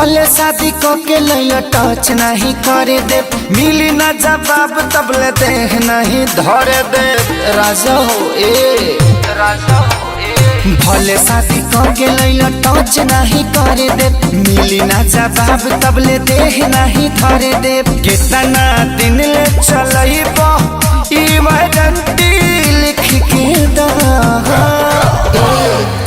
भले शादी के लैया टच नहीं करे दे, मिली ना जवाब तबले देह नहीं धरे दे। राजा हो ए राजा हो ए, भले शादी के लैया टच नहीं करे दे, मिली ना जवाब तबले देह नहीं धरे दे। कितना दिन ले चलइबो ई वारंटी लिख के दा,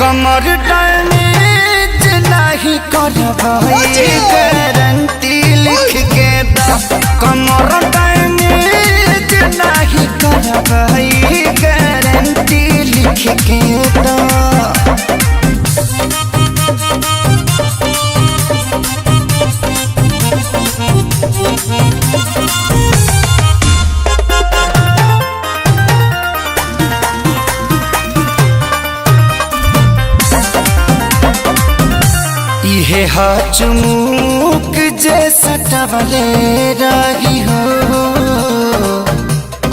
कमर डैमेज नहीं करबई गारंटी लिख के दा, कमर डैमेज नहीं करबई गारंटी लिख के दा। इहे चुमुक जैसा टवले रही हो,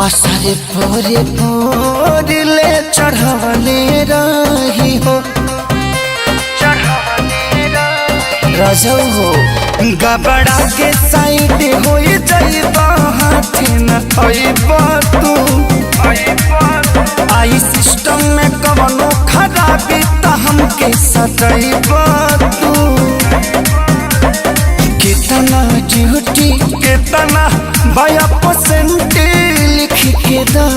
असरे पोरे पोरे ले चढ़वले रही हो। रजौ हो गबड़ा के साइड हो जाइबा, हाथ न थइबा तू। आई सिस्टम में कवनो खराबी त हमके सतइबा तू। कितना ड्यूटी कितना बाया परसेंट लिख के दा,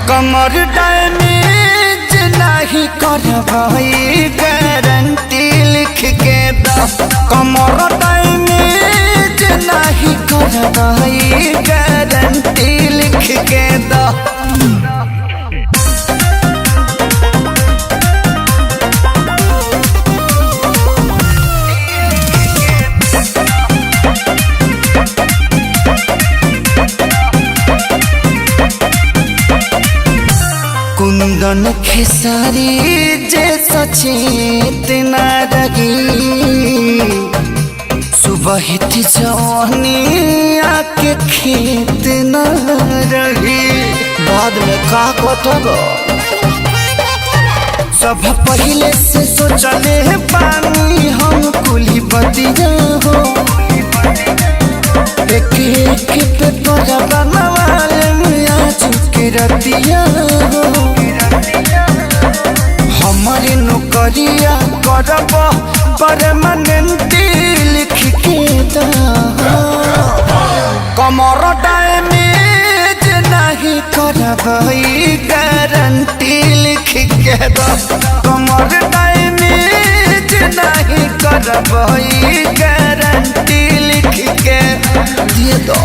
कमर डैमेज नहीं करबई गारंटी लिख के दा, कमर डैमेज नहीं करबई गारंटी लिख के दा। कुंदन खेसारी जैसा चेतना रही, सुबह जवानी आके खेत न रही। बाद में का कटबो सब पहले से सोचले पानी हम कुली बतिया हो। एक एक पे तोरा बनवाले आज के रतिया हो। हमारी नौकरिया करब परमानेंट लिख के दा, कमर डैमेज नहीं करबई गारंटी लिख के दा, कमर डैमेज नहीं करबई गारंटी लिख के दे दो।